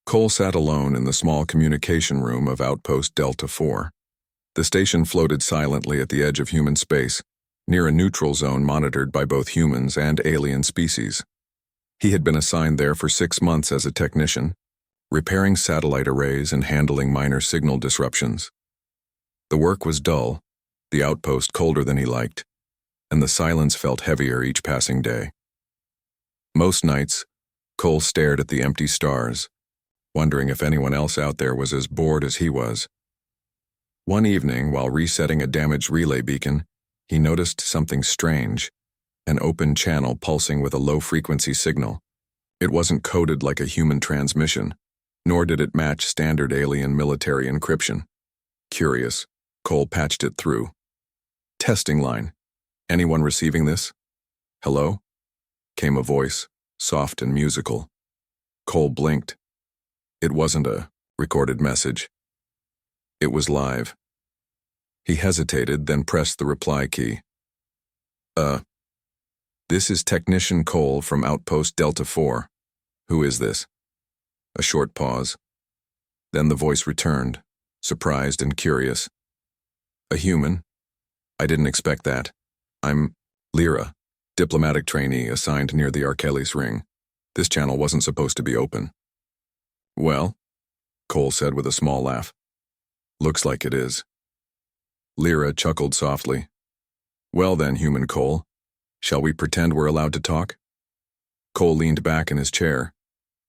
Cole sat alone in the small communication room of Outpost Delta 4. The station floated silently at the edge of human space, near a neutral zone monitored by both humans and alien species. He had been assigned there for 6 months as a technician, repairing satellite arrays and handling minor signal disruptions. The work was dull, the outpost colder than he liked, and the silence felt heavier each passing day. Most nights, Cole stared at the empty stars, wondering if anyone else out there was as bored as he was. One evening, while resetting a damaged relay beacon, he noticed something strange, an open channel pulsing with a low-frequency signal. It wasn't coded like a human transmission, nor did it match standard alien military encryption. Curious, Cole patched it through. Testing line. Anyone receiving this? Hello? Came a voice, soft and musical. Cole blinked. It wasn't a recorded message. It was live. He hesitated, then pressed the reply key. This is Technician Cole from Outpost Delta 4. Who is this? A short pause. Then the voice returned, surprised and curious. A human? I didn't expect that. I'm Lyra, diplomatic trainee assigned near the Archelis ring. This channel wasn't supposed to be open. Well, Cole said with a small laugh. Looks like it is. Lyra chuckled softly. Well then, human Cole, shall we pretend we're allowed to talk? Cole leaned back in his chair.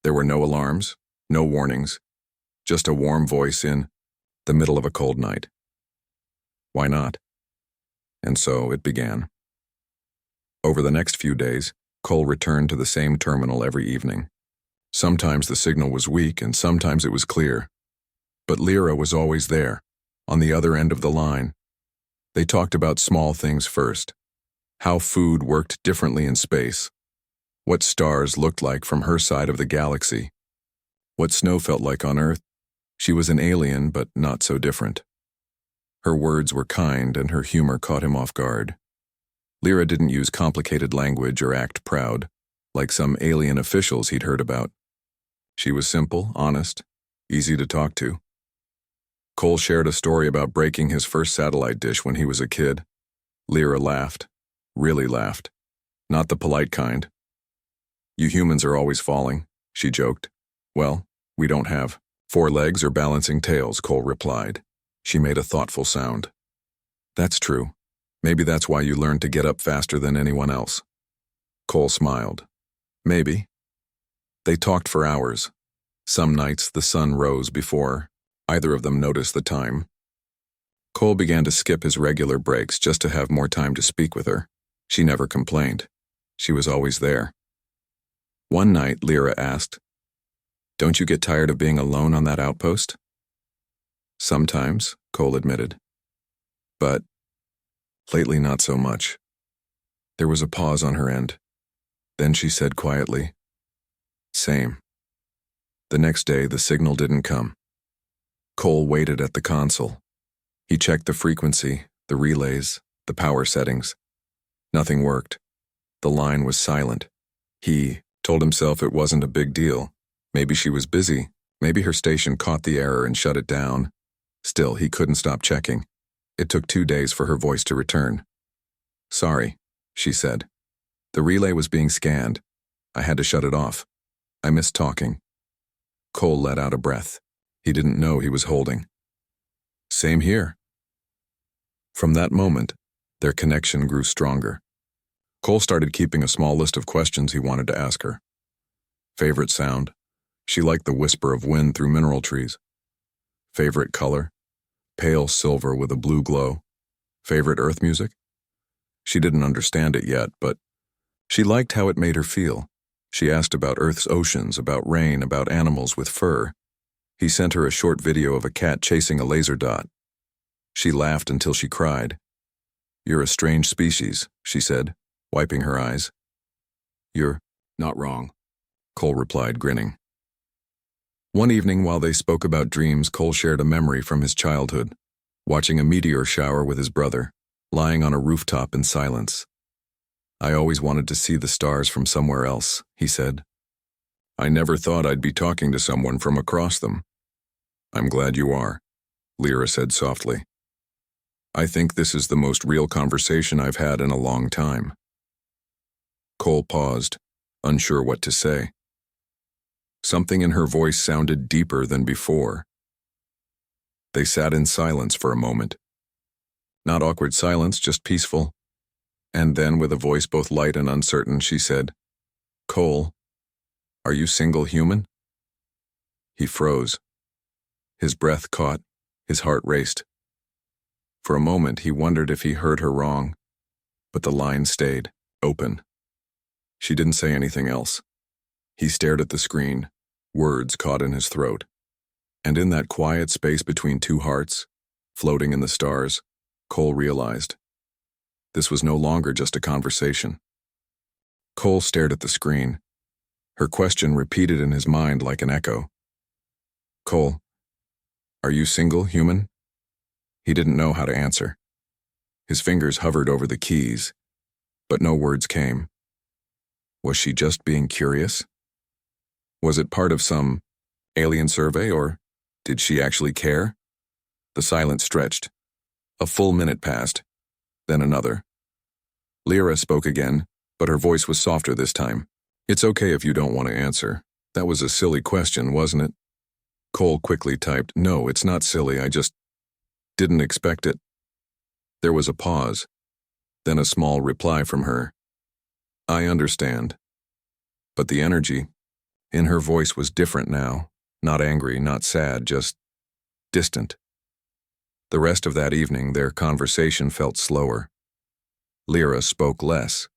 There were no alarms, no warnings, just a warm voice in the middle of a cold night. Why not? And so it began. Over the next few days, Cole returned to the same terminal every evening. Sometimes the signal was weak and sometimes it was clear. But Lyra was always there, on the other end of the line. They talked about small things first. How food worked differently in space. What stars looked like from her side of the galaxy. What snow felt like on Earth. She was an alien, but not so different. Her words were kind and her humor caught him off guard. Lyra didn't use complicated language or act proud, like some alien officials he'd heard about. She was simple, honest, easy to talk to. Cole shared a story about breaking his first satellite dish when he was a kid. Lyra laughed, really laughed, not the polite kind. You humans are always falling, she joked. Well, we don't have 4 legs or balancing tails, Cole replied. She made a thoughtful sound. That's true. Maybe that's why you learned to get up faster than anyone else. Cole smiled. Maybe. They talked for hours. Some nights the sun rose before either of them noticed the time. Cole began to skip his regular breaks just to have more time to speak with her. She never complained. She was always there. One night, Lyra asked, "Don't you get tired of being alone on that outpost?" Sometimes, Cole admitted. But lately not so much. There was a pause on her end. Then she said quietly, "Same." The next day, the signal didn't come. Cole waited at the console. He checked the frequency, the relays, the power settings. Nothing worked. The line was silent. He told himself it wasn't a big deal. Maybe she was busy. Maybe her station caught the error and shut it down. Still, he couldn't stop checking. It took 2 days for her voice to return. "Sorry," she said. "The relay was being scanned. I had to shut it off. I missed talking." Cole let out a breath. He didn't know he was holding. Same here. From that moment, their connection grew stronger. Cole started keeping a small list of questions he wanted to ask her. Favorite sound? She liked the whisper of wind through mineral trees. Favorite color? Pale silver with a blue glow. Favorite Earth music? She didn't understand it yet, but she liked how it made her feel. She asked about Earth's oceans, about rain, about animals with fur. He sent her a short video of a cat chasing a laser dot. She laughed until she cried. "You're a strange species," she said, wiping her eyes. "You're not wrong," Cole replied, grinning. One evening while they spoke about dreams, Cole shared a memory from his childhood, watching a meteor shower with his brother, lying on a rooftop in silence. "I always wanted to see the stars from somewhere else," he said. I never thought I'd be talking to someone from across them. I'm glad you are, Lyra said softly. I think this is the most real conversation I've had in a long time. Cole paused, unsure what to say. Something in her voice sounded deeper than before. They sat in silence for a moment. Not awkward silence, just peaceful. And then, with a voice both light and uncertain, she said, Cole, are you single human? He froze. His breath caught, his heart raced. For a moment, he wondered if he heard her wrong, but the line stayed open. She didn't say anything else. He stared at the screen, words caught in his throat. And in that quiet space between two hearts, floating in the stars, Cole realized this was no longer just a conversation. Cole stared at the screen, her question repeated in his mind like an echo. Cole, are you single, human? He didn't know how to answer. His fingers hovered over the keys, but no words came. Was she just being curious? Was it part of some alien survey, or did she actually care? The silence stretched. A full minute passed, then another. Lyra spoke again, but her voice was softer this time. It's okay if you don't want to answer. That was a silly question, wasn't it? Cole quickly typed, No, it's not silly, I just didn't expect it. There was a pause, then a small reply from her. I understand. But the energy in her voice was different now, not angry, not sad, just distant. The rest of that evening, their conversation felt slower. Lyra spoke less.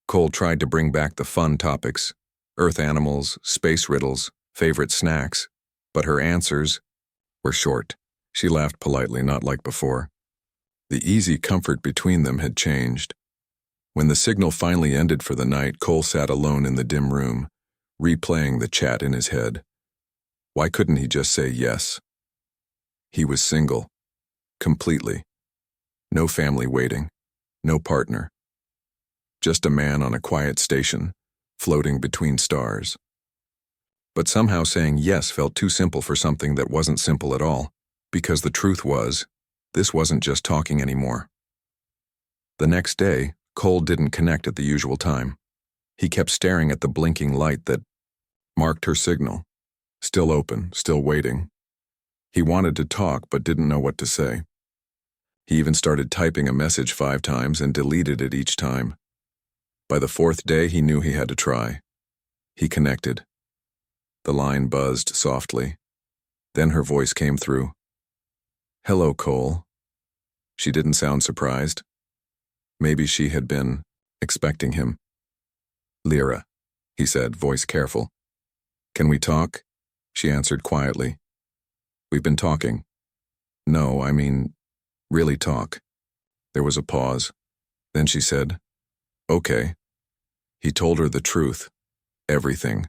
Cole tried to bring back the fun topics, earth animals, space riddles, favorite snacks, but her answers were short. She laughed politely, not like before. The easy comfort between them had changed. When the signal finally ended for the night, Cole sat alone in the dim room, replaying the chat in his head. Why couldn't he just say yes? He was single. Completely. No family waiting. No partner. Just a man on a quiet station, floating between stars. But somehow saying yes felt too simple for something that wasn't simple at all, because the truth was, this wasn't just talking anymore. The next day, Cole didn't connect at the usual time. He kept staring at the blinking light that marked her signal. Still open, still waiting. He wanted to talk but didn't know what to say. He even started typing a message 5 times and deleted it each time. By the 4th day, he knew he had to try. He connected. The line buzzed softly. Then her voice came through. Hello, Cole. She didn't sound surprised. Maybe she had been expecting him. Lyra, he said, voice careful. Can we talk? She answered quietly. We've been talking. No, I mean, really talk. There was a pause. Then she said, Okay. He told her the truth. Everything.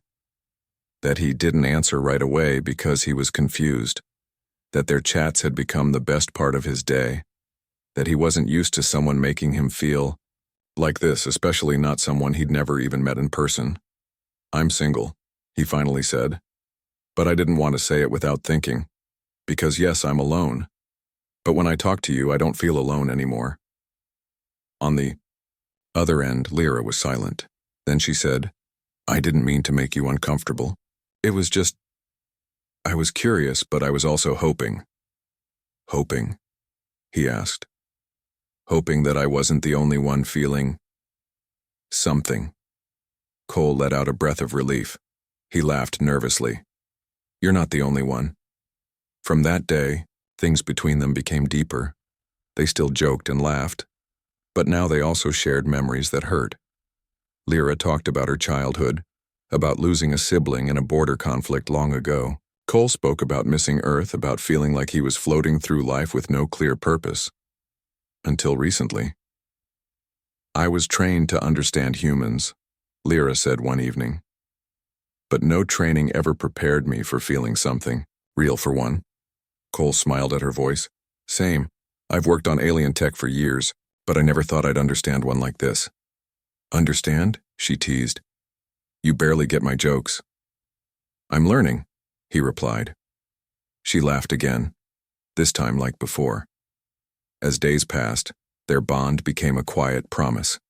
That he didn't answer right away because he was confused. That their chats had become the best part of his day. That he wasn't used to someone making him feel like this, especially not someone he'd never even met in person. I'm single, he finally said. But I didn't want to say it without thinking. Because yes, I'm alone. But when I talk to you, I don't feel alone anymore. On the other end, Lyra was silent. Then she said, I didn't mean to make you uncomfortable. It was just, I was curious, but I was also hoping. Hoping? He asked. Hoping that I wasn't the only one feeling something. Cole let out a breath of relief. He laughed nervously. You're not the only one. From that day, things between them became deeper. They still joked and laughed, but now they also shared memories that hurt. Lyra talked about her childhood, about losing a sibling in a border conflict long ago. Cole spoke about missing Earth, about feeling like he was floating through life with no clear purpose. Until recently. I was trained to understand humans, Lyra said one evening. But no training ever prepared me for feeling something, real for one. Cole smiled at her voice. Same. I've worked on alien tech for years, but I never thought I'd understand one like this. Understand? She teased. You barely get my jokes. I'm learning, he replied. She laughed again, this time like before. As days passed, their bond became a quiet promise.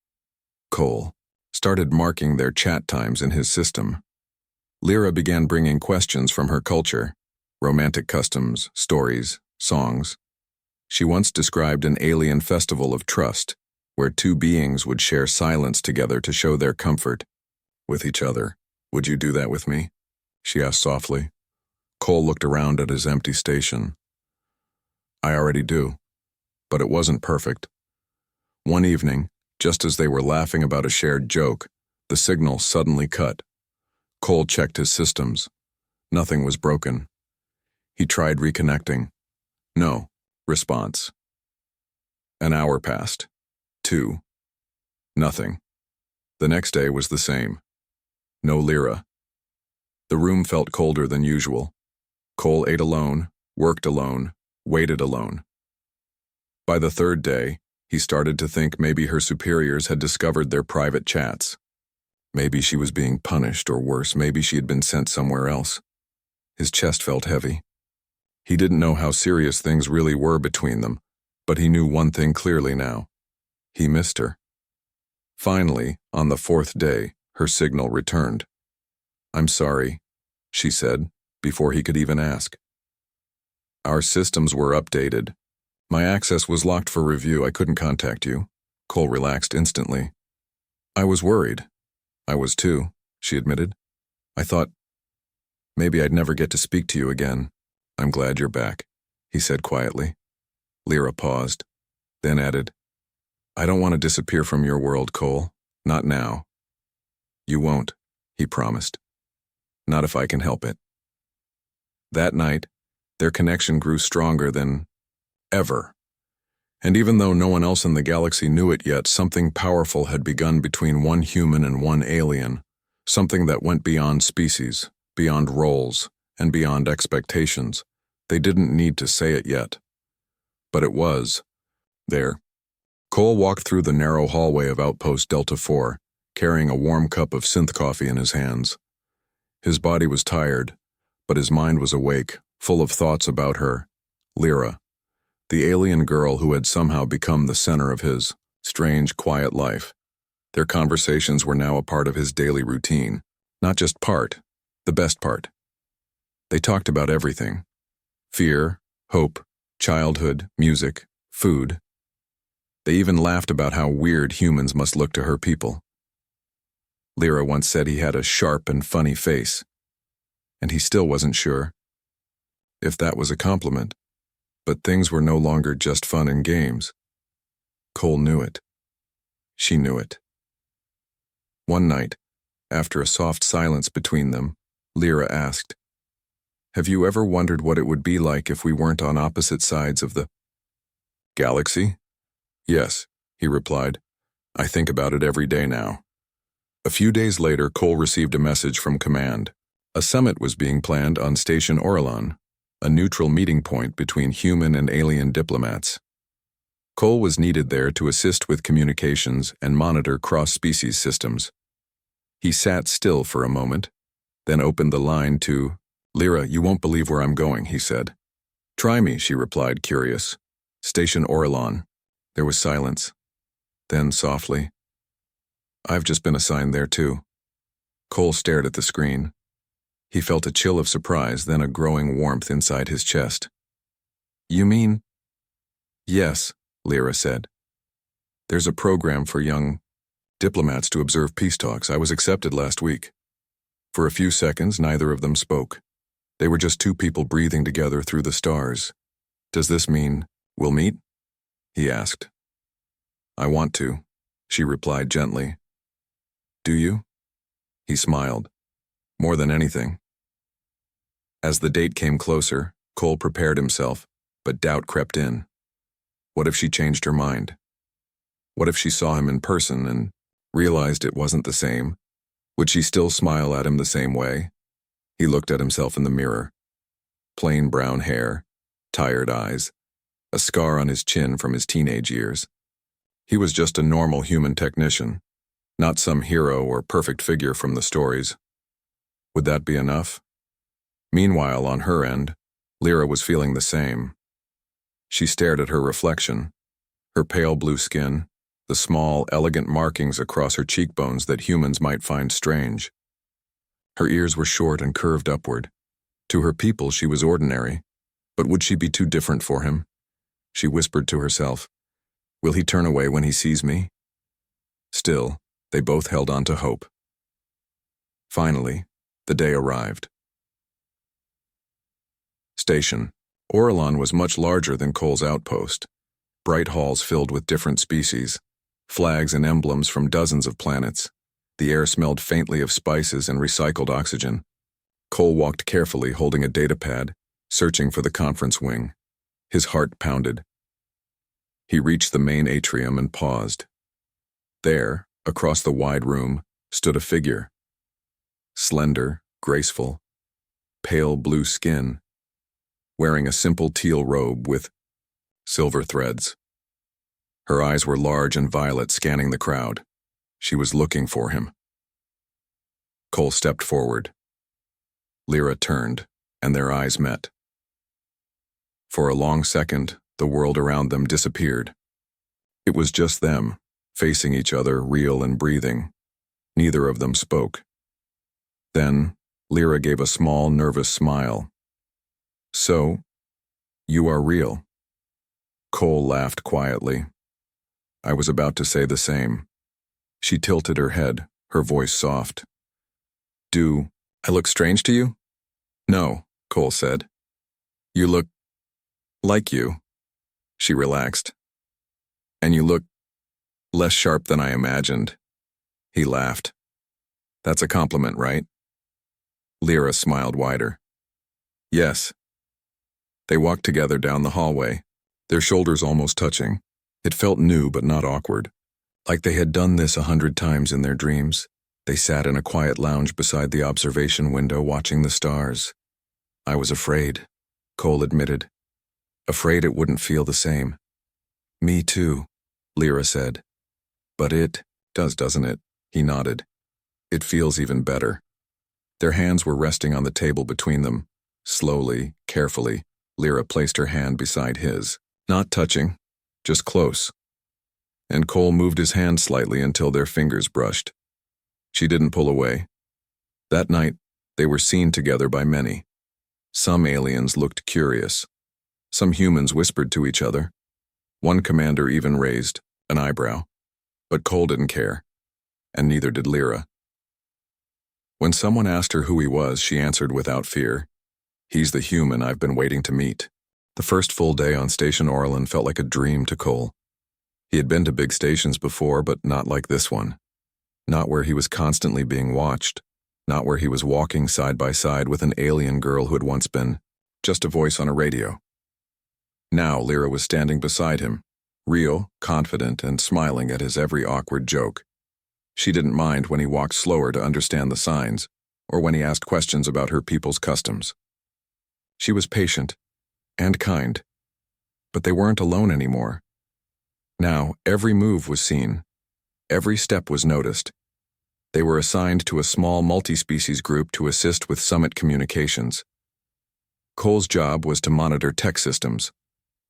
Cole started marking their chat times in his system. Lyra began bringing questions from her culture, romantic customs, stories, songs. She once described an alien festival of trust, where two beings would share silence together to show their comfort with each other. Would you do that with me? She asked softly. Cole looked around at his empty station. I already do, but it wasn't perfect. One evening, just as they were laughing about a shared joke, the signal suddenly cut. Cole checked his systems. Nothing was broken. He tried reconnecting. No response. An hour passed. 2. Nothing. The next day was the same. No Lyra. The room felt colder than usual. Cole ate alone, worked alone, waited alone. By the third day, he started to think maybe her superiors had discovered their private chats. Maybe she was being punished, or worse, maybe she had been sent somewhere else. His chest felt heavy. He didn't know how serious things really were between them, but he knew one thing clearly now. He missed her. Finally, on the 4th day, her signal returned. I'm sorry, she said, before he could even ask. Our systems were updated. My access was locked for review. I couldn't contact you. Cole relaxed instantly. I was worried. I was too, she admitted. I thought maybe I'd never get to speak to you again. I'm glad you're back, he said quietly. Lyra paused, then added, I don't want to disappear from your world, Cole. Not now. You won't, he promised. Not if I can help it. That night, their connection grew stronger than ever. And even though no one else in the galaxy knew it yet, something powerful had begun between one human and one alien, something that went beyond species, beyond roles, and beyond expectations. They didn't need to say it yet. But it was there. Cole walked through the narrow hallway of Outpost Delta 4, carrying a warm cup of synth coffee in his hands. His body was tired, but his mind was awake, full of thoughts about her, Lyra, the alien girl who had somehow become the center of his strange, quiet life. Their conversations were now a part of his daily routine, not just part, the best part. They talked about everything: fear, hope, childhood, music, food. They even laughed about how weird humans must look to her people. Lyra once said he had a sharp and funny face, and he still wasn't sure if that was a compliment. But things were no longer just fun and games. Cole knew it. She knew it. One night, after a soft silence between them, Lyra asked, Have you ever wondered what it would be like if we weren't on opposite sides of the galaxy? Yes, he replied. I think about it every day now. A few days later, Cole received a message from Command. A summit was being planned on Station Orlan, a neutral meeting point between human and alien diplomats. Cole was needed there to assist with communications and monitor cross-species systems. He sat still for a moment, then opened the line to, Lyra, you won't believe where I'm going, he said. Try me, she replied, curious. Station Orlan. There was silence. Then, softly, I've just been assigned there too. Cole stared at the screen. He felt a chill of surprise, then a growing warmth inside his chest. You mean? Yes, Lyra said. There's a program for young diplomats to observe peace talks. I was accepted last week. For a few seconds, neither of them spoke. They were just two people breathing together through the stars. Does this mean we'll meet? He asked. I want to, she replied gently. Do you? He smiled. More than anything. As the date came closer, Cole prepared himself, but doubt crept in. What if she changed her mind? What if she saw him in person and realized it wasn't the same? Would she still smile at him the same way? He looked at himself in the mirror. Plain brown hair, tired eyes, a scar on his chin from his teenage years. He was just a normal human technician, not some hero or perfect figure from the stories. Would that be enough? Meanwhile, on her end, Lyra was feeling the same. She stared at her reflection, her pale blue skin, the small, elegant markings across her cheekbones that humans might find strange. Her ears were short and curved upward. To her people, she was ordinary, but would she be too different for him? She whispered to herself, "Will he turn away when he sees me?" Still, they both held on to hope. Finally, the day arrived. Station. Orlon was much larger than Cole's outpost. Bright halls filled with different species, flags and emblems from dozens of planets. The air smelled faintly of spices and recycled oxygen. Cole walked carefully, holding a datapad, searching for the conference wing. His heart pounded. He reached the main atrium and paused. There, across the wide room, stood a figure. Slender, graceful, pale blue skin, wearing a simple teal robe with silver threads. Her eyes were large and violet, scanning the crowd. She was looking for him. Cole stepped forward. Lyra turned, and their eyes met. For a long second, the world around them disappeared. It was just them, facing each other, real and breathing. Neither of them spoke. Then, Lyra gave a small, nervous smile. "So, you are real." Cole laughed quietly. "I was about to say the same." She tilted her head, her voice soft. "Do I look strange to you?" "No," Cole said. "You look like you." She relaxed. "And you look less sharp than I imagined." He laughed. "That's a compliment, right?" Lyra smiled wider. "Yes." They walked together down the hallway, their shoulders almost touching. It felt new but not awkward, like they had done this 100 times in their dreams. They sat in a quiet lounge beside the observation window, watching the stars. "I was afraid," Cole admitted. "Afraid it wouldn't feel the same." "Me too," Lyra said. "But it does, doesn't it?" He nodded. "It feels even better." Their hands were resting on the table between them. Slowly, carefully, Lyra placed her hand beside his. Not touching, just close. And Cole moved his hand slightly until their fingers brushed. She didn't pull away. That night, they were seen together by many. Some aliens looked curious. Some humans whispered to each other. One commander even raised an eyebrow. But Cole didn't care, and neither did Lyra. When someone asked her who he was, she answered without fear, "He's the human I've been waiting to meet." The first full day on Station Orlon felt like a dream to Cole. He had been to big stations before, but not like this one. Not where he was constantly being watched. Not where he was walking side by side with an alien girl who had once been just a voice on a radio. Now Lyra was standing beside him, real, confident, and smiling at his every awkward joke. She didn't mind when he walked slower to understand the signs, or when he asked questions about her people's customs. She was patient and kind, but they weren't alone anymore. Now every move was seen. Every step was noticed. They were assigned to a small multi-species group to assist with summit communications. Cole's job was to monitor tech systems.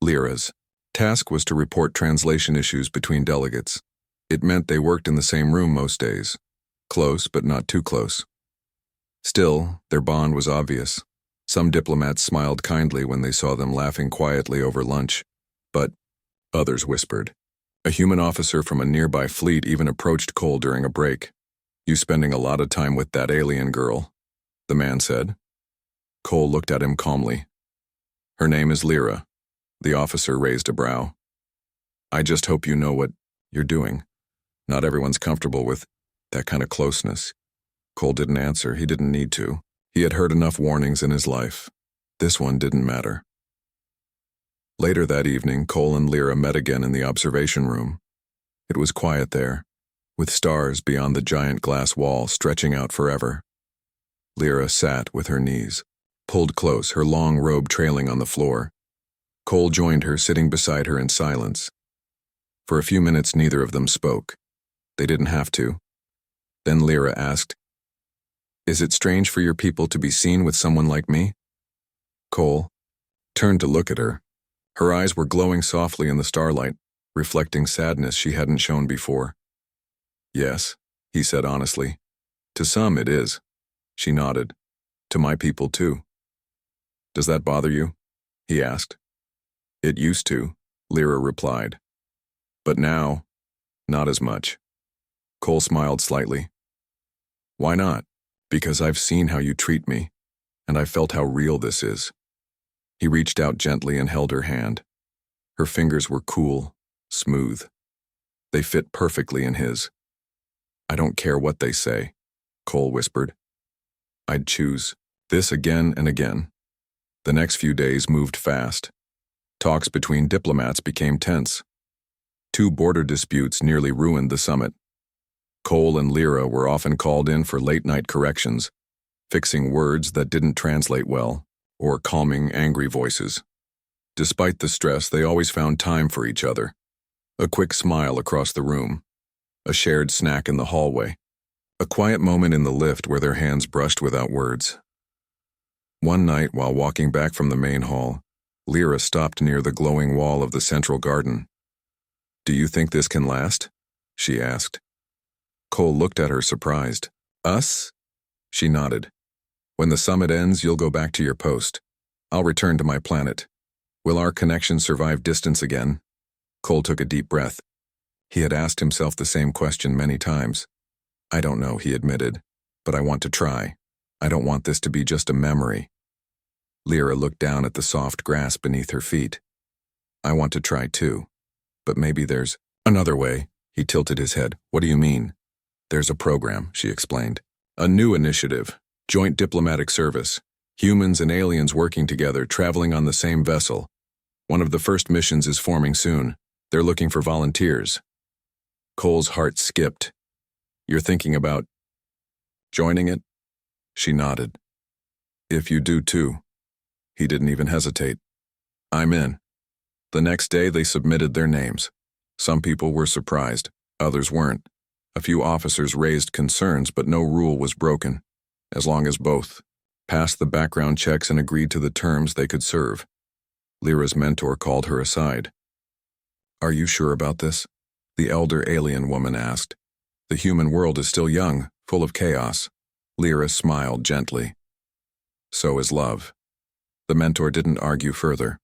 Lyra's task was to report translation issues between delegates. It meant they worked in the same room most days. Close, but not too close. Still, their bond was obvious. Some diplomats smiled kindly when they saw them laughing quietly over lunch, but others whispered. A human officer from a nearby fleet even approached Cole during a break. "You spending a lot of time with that alien girl," the man said. Cole looked at him calmly. "Her name is Lyra." The officer raised a brow. "I just hope you know what you're doing. Not everyone's comfortable with that kind of closeness." Cole didn't answer. He didn't need to. He had heard enough warnings in his life. This one didn't matter. Later that evening, Cole and Lyra met again in the observation room. It was quiet there, with stars beyond the giant glass wall stretching out forever. Lyra sat with her knees, pulled close, her long robe trailing on the floor. Cole joined her, sitting beside her in silence. For a few minutes, neither of them spoke. They didn't have to. Then Lyra asked, Is it strange for your people to be seen with someone like me? Cole turned to look at her. Her eyes were glowing softly in the starlight, reflecting sadness she hadn't shown before. Yes, he said honestly. To some it is. She nodded. To my people too. Does that bother you? He asked. It used to, Lyra replied. But now, not as much. Cole smiled slightly. Why not? Because I've seen how you treat me, and I've felt how real this is. He reached out gently and held her hand. Her fingers were cool, smooth. They fit perfectly in his. I don't care what they say, Cole whispered. I'd choose this again and again. The next few days moved fast. Talks between diplomats became tense. 2 border disputes nearly ruined the summit. Cole and Lyra were often called in for late-night corrections, fixing words that didn't translate well, or calming angry voices. Despite the stress, they always found time for each other. A quick smile across the room, a shared snack in the hallway, a quiet moment in the lift where their hands brushed without words. One night, while walking back from the main hall, Lyra stopped near the glowing wall of the central garden. Do you think this can last? She asked. Cole looked at her surprised. Us? She nodded. When the summit ends, you'll go back to your post. I'll return to my planet. Will our connection survive distance again? Cole took a deep breath. He had asked himself the same question many times. I don't know, he admitted, but I want to try. I don't want this to be just a memory. Lyra looked down at the soft grass beneath her feet. I want to try too, but maybe there's another way. He tilted his head. What do you mean? There's a program, she explained. A new initiative, joint diplomatic service, humans and aliens working together, traveling on the same vessel. One of the first missions is forming soon. They're looking for volunteers. Cole's heart skipped. You're thinking about joining it? She nodded. If you do too. He didn't even hesitate. I'm in. The next day they submitted their names. Some people were surprised, others weren't. A few officers raised concerns, but no rule was broken. As long as both passed the background checks and agreed to the terms, they could serve. Lyra's mentor called her aside. Are you sure about this? The elder alien woman asked. The human world is still young, full of chaos. Lyra smiled gently. So is love. The mentor didn't argue further.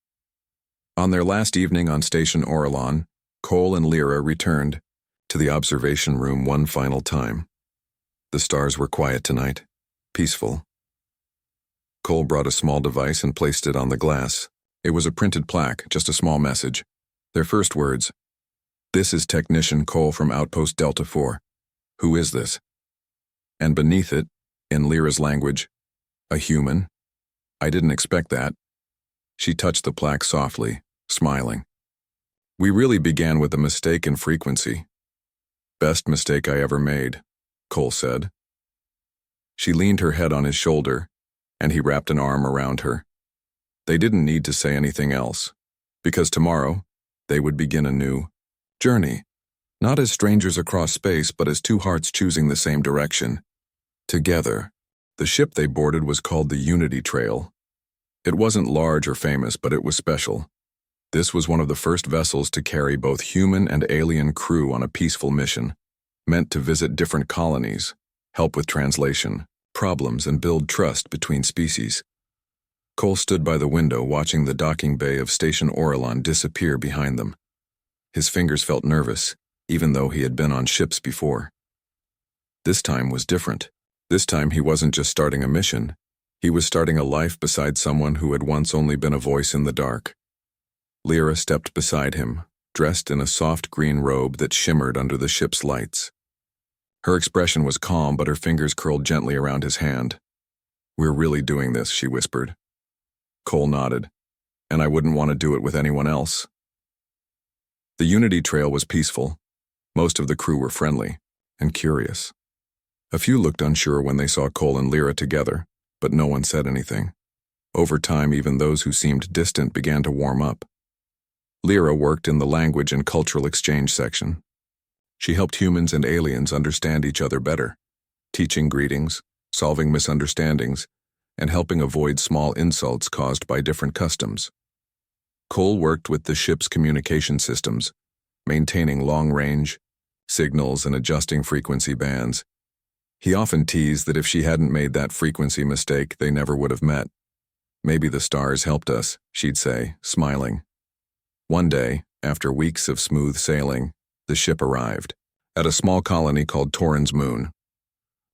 On their last evening on Station Orlon, Cole and Lyra returned to the observation room one final time. The stars were quiet tonight, peaceful. Cole brought a small device and placed it on the glass. It was a printed plaque, just a small message. Their first words, "This is Technician Cole from Outpost Delta 4. Who is this?" And beneath it, in Lyra's language, "A human? I didn't expect that." She touched the plaque softly, smiling. "We really began with a mistake in frequency. Best mistake I ever made," Cole said. She leaned her head on his shoulder, and he wrapped an arm around her. They didn't need to say anything else, because tomorrow they would begin a new journey, not as strangers across space, but as 2 hearts choosing the same direction. Together. The ship they boarded was called the Unity Trail. It wasn't large or famous, but it was special. This was one of the first vessels to carry both human and alien crew on a peaceful mission, meant to visit different colonies, help with translation, problems, and build trust between species. Cole stood by the window watching the docking bay of Station Orlon disappear behind them. His fingers felt nervous, even though he had been on ships before. This time was different. This time he wasn't just starting a mission. He was starting a life beside someone who had once only been a voice in the dark. Lyra stepped beside him, dressed in a soft green robe that shimmered under the ship's lights. Her expression was calm, but her fingers curled gently around his hand. "We're really doing this," she whispered. Cole nodded. "And I wouldn't want to do it with anyone else." The Unity Trail was peaceful. Most of the crew were friendly and curious. A few looked unsure when they saw Cole and Lyra together, but no one said anything. Over time, even those who seemed distant began to warm up. Lyra worked in the language and cultural exchange section. She helped humans and aliens understand each other better, teaching greetings, solving misunderstandings, and helping avoid small insults caused by different customs. Cole worked with the ship's communication systems, maintaining long-range signals and adjusting frequency bands. He often teased that if she hadn't made that frequency mistake, they never would have met. "Maybe the stars helped us," she'd say, smiling. One day, after weeks of smooth sailing, the ship arrived at a small colony called Torrens Moon.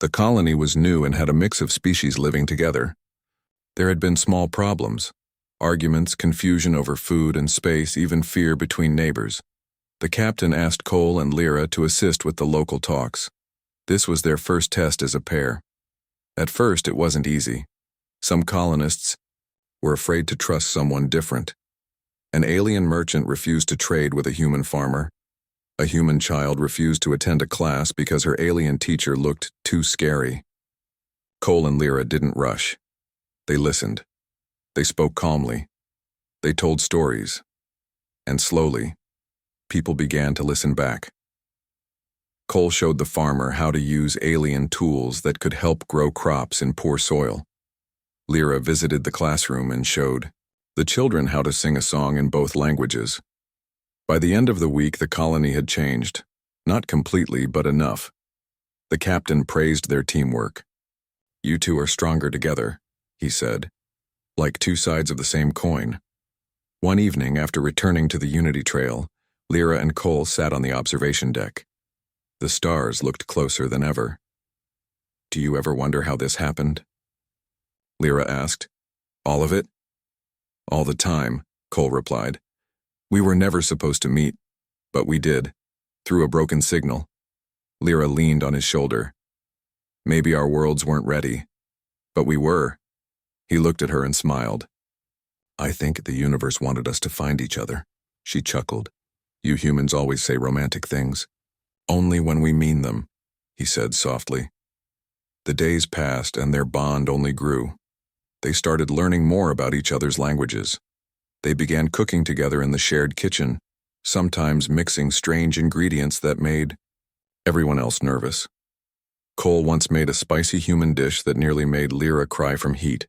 The colony was new and had a mix of species living together. There had been small problems, arguments, confusion over food and space, even fear between neighbors. The captain asked Cole and Lyra to assist with the local talks. This was their first test as a pair. At first, it wasn't easy. Some colonists were afraid to trust someone different. An alien merchant refused to trade with a human farmer. A human child refused to attend a class because her alien teacher looked too scary. Cole and Lyra didn't rush. They listened. They spoke calmly. They told stories. And slowly, people began to listen back. Cole showed the farmer how to use alien tools that could help grow crops in poor soil. Lyra visited the classroom and showed the children how to sing a song in both languages. By the end of the week, the colony had changed. Not completely, but enough. The captain praised their teamwork. "You two are stronger together," he said, "like two sides of the same coin." One evening, after returning to the Unity Trail, Lyra and Cole sat on the observation deck. The stars looked closer than ever. "Do you ever wonder how this happened?" Lyra asked. "All of it?" "All the time," Cole replied. "We were never supposed to meet, but we did, through a broken signal." Lyra leaned on his shoulder. "Maybe our worlds weren't ready, but we were." He looked at her and smiled. "I think the universe wanted us to find each other," she chuckled. "You humans always say romantic things. Only when we mean them," he said softly. The days passed and their bond only grew. They started learning more about each other's languages. They began cooking together in the shared kitchen, sometimes mixing strange ingredients that made everyone else nervous. Cole once made a spicy human dish that nearly made Lyra cry from heat.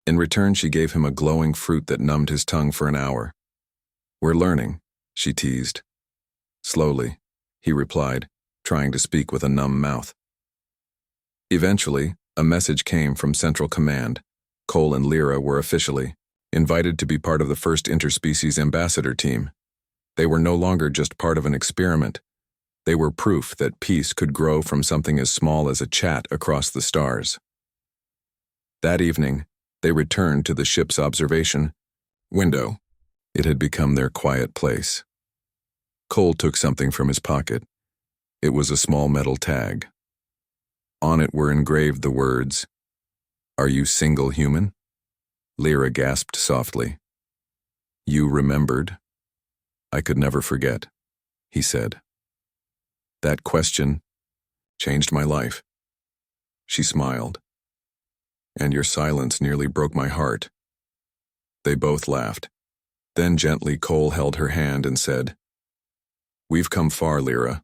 In return, she gave him a glowing fruit that numbed his tongue for an hour. "We're learning," she teased. "Slowly," he replied, trying to speak with a numb mouth. Eventually, a message came from Central Command. Cole and Lyra were officially invited to be part of the first interspecies ambassador team. They were no longer just part of an experiment. They were proof that peace could grow from something as small as a chat across the stars. That evening, they returned to the ship's observation window. It had become their quiet place. Cole took something from his pocket. It was a small metal tag. On it were engraved the words, "Are you single human?" Lyra gasped softly. "You remembered?" "I could never forget," he said. "That question changed my life." She smiled. "And your silence nearly broke my heart." They both laughed. Then gently Cole held her hand and said, "We've come far, Lyra,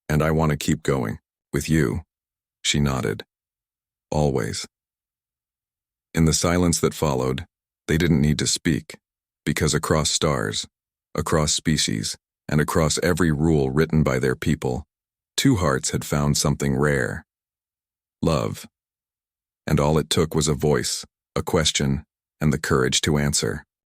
and I want to keep going, with you." She nodded. "Always." In the silence that followed, they didn't need to speak, because across stars, across species, and across every rule written by their people, two hearts had found something rare: love. And all it took was a voice, a question, and the courage to answer.